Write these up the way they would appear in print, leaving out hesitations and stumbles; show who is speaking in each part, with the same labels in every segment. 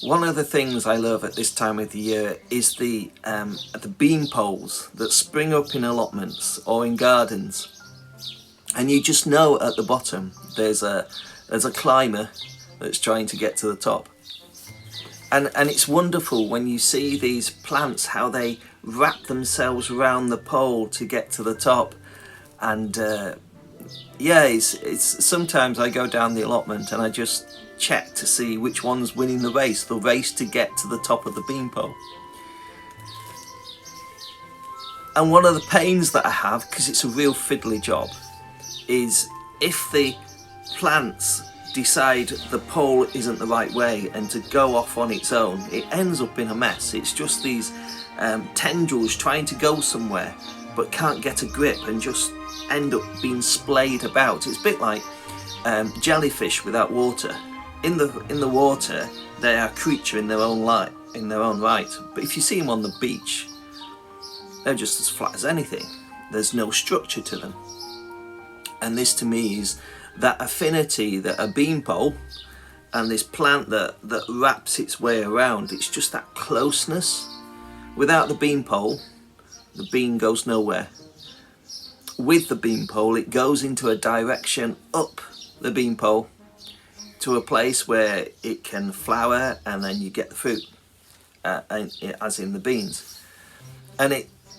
Speaker 1: One of the things I love at this time of the year is the bean poles that spring up in allotments or in gardens, and you just know at the bottom there's a climber that's trying to get to the top. And it's wonderful when you see these plants, how they wrap themselves around the pole to get to the top. And yeah, it's sometimes I go down the allotment and I just check to see which one's winning the race to get to the top of the beanpole. And one of the pains that I have, because it's a real fiddly job, is if the plants decide the pole isn't the right way and to go off on its own, it ends up in a mess. It's just these tendrils trying to go somewhere but can't get a grip and just end up being splayed about. It's a bit like jellyfish without water. In the water, they are a creature in their own right. But if you see them on the beach, they're just as flat as anything. There's no structure to them. And this to me is that affinity that a beanpole and this plant that wraps its way around. It's just that closeness. Without the beanpole, the bean goes nowhere. With the beanpole, it goes into a direction up the beanpole to a place where it can flower, and then you get the fruit, as in the beans. And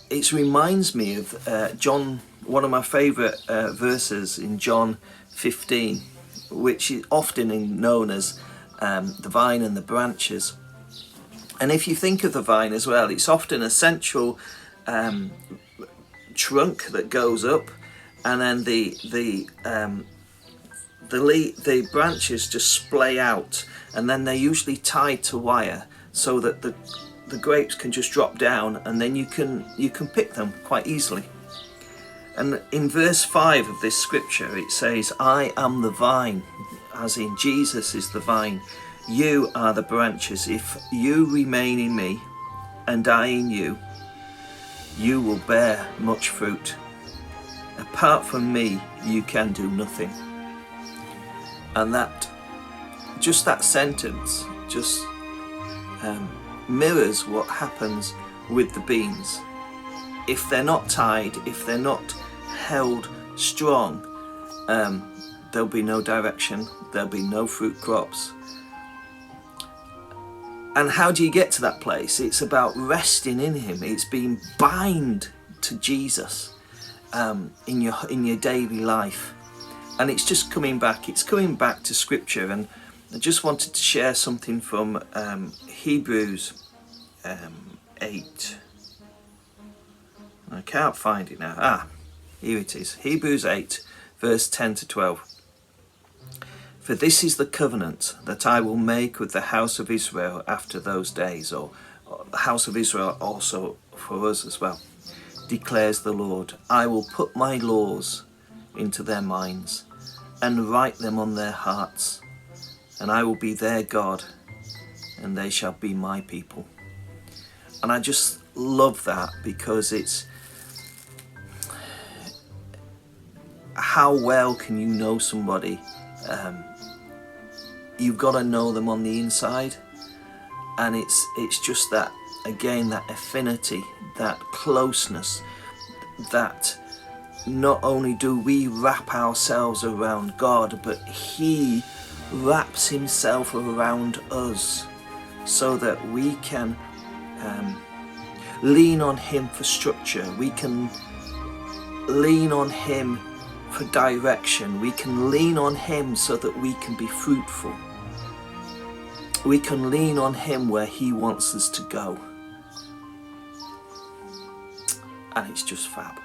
Speaker 1: it reminds me of John, one of my favourite verses in John 15, which is often known as the vine and the branches. And if you think of the vine as well, it's often a central trunk that goes up, and then the branches just splay out, and then they're usually tied to wire so that the grapes can just drop down, and then you can pick them quite easily. And in verse 5 of this scripture it says, I am the vine, as in Jesus is the vine, you are the branches. If you remain in me and I in you, you will bear much fruit. Apart from me, you can do nothing. And that sentence just mirrors what happens with the beans. If they're not tied, if they're not held strong, there'll be no direction, there'll be no fruit crops. And how do you get to that place? It's about resting in him. It's being bind to Jesus in your daily life. And it's just coming back to scripture. And I just wanted to share something from Hebrews 8. I can't find it now. Here it is. Hebrews 8, verse 10 to 12. For this is the covenant that I will make with the house of Israel after those days, or the house of Israel also for us as well, declares the Lord. I will put my laws into their minds and write them on their hearts, and I will be their God, and they shall be my people. And I just love that, because it's how well can you know somebody? You've got to know them on the inside, and it's just that, again, that affinity, that closeness, that not only do we wrap ourselves around God, but he wraps himself around us so that we can lean on him for structure, we can lean on him for direction, we can lean on him so that we can be fruitful. We can lean on him where he wants us to go. And it's just fab.